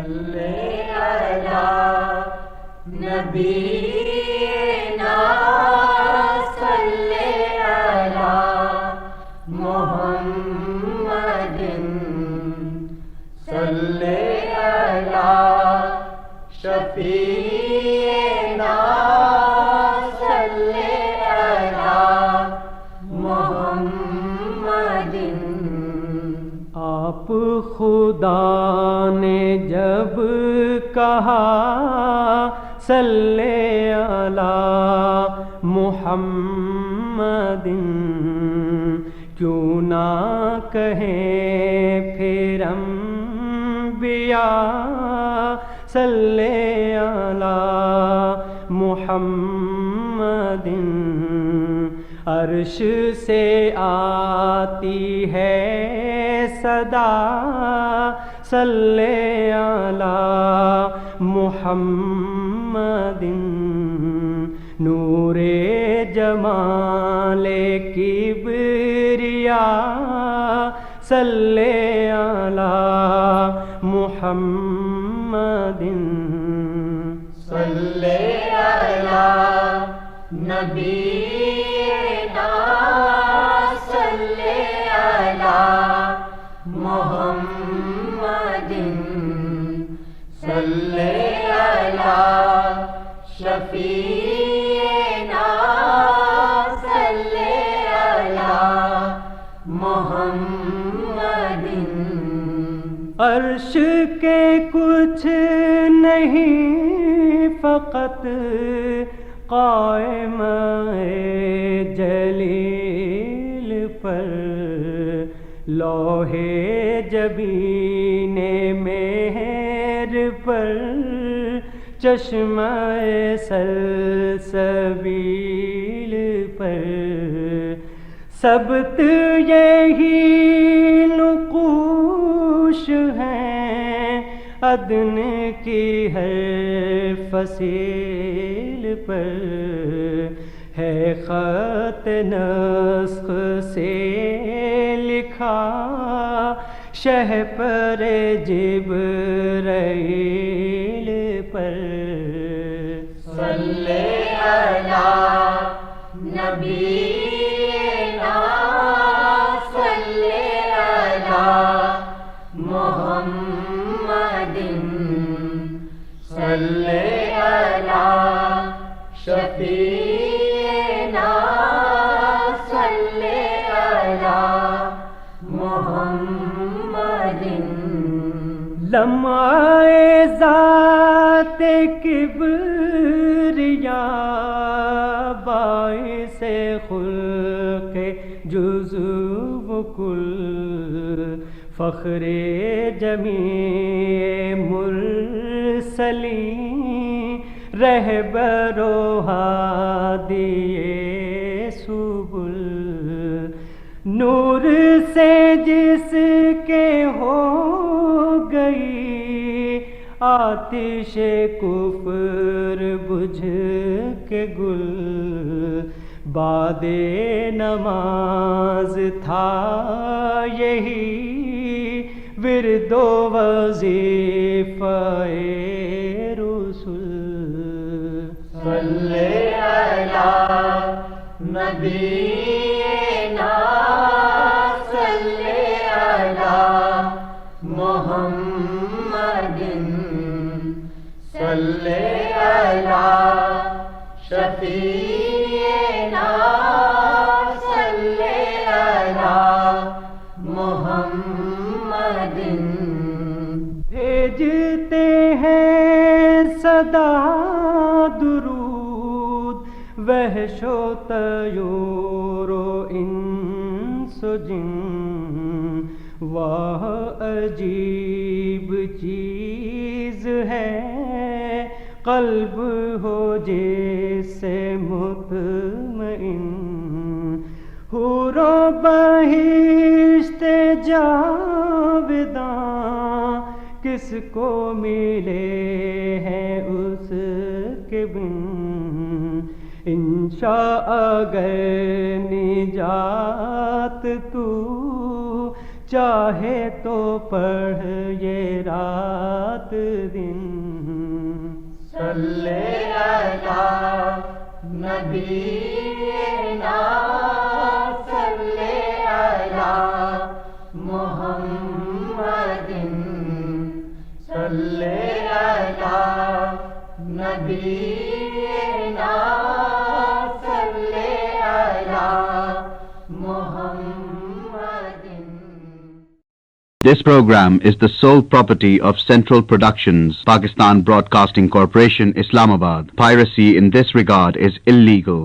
صلی علی نبینا صلی علی محمد صلی علی شفیعنا صلی علی محمد۔ آپ خدا نے جب کہا صلی علی محمد، کیوں نہ کہیں پھر انبیاء صلی علی محمد۔ عرش سے آتی ہے صدا صلی علی محمد، نور جمال کبریاء صلی علی محمد۔ صلی علی نبینا صلی علی محمد صلی علی شفیعنا صلی علی محمد۔ عرش کے کچھ نہیں فقط قائم جلیل پر، لوح جبین مہر پر چشمہ سلسبیل پر، سبت یہی نقوش ہیں عدن کی ہر فصیل پر، ہے خط نسخ سے لکھا شہ پر جبرائیل پر۔ صلی علی نبینا صلی علی محمد صلی علی شفیعنا صلی علی محمد۔ لمعے ذات کبریاء باعث خلق جزو کل، فخر جمیع مرسلین رہبر و ہادی سبل، نور سے جس کے ہو گئی آتش کفر بجھ کے گل، باد نماز تھا یہی ورد و وظیفہ رسول۔ صلی علی نبینا صلی علی محمد صلی علی شفیعنا صلی علی محمد۔ بھیجتے ہیں صدا درود وحش و طیور و انس و جن، واہ عجیب چیز ہے قلب ہو جس سے مطمئن، حور و بہشت جاوداں کس کو ملے ہیں اس کے بن، انشاء اگر نجات تو چاہے تو پڑھ یہ رات دن صلی علی نبینا صلی علی محمد صلی علی نبینا صلی علی محمد. This program is the sole property of Central Productions, Pakistan Broadcasting Corporation, Islamabad. Piracy in this regard is illegal.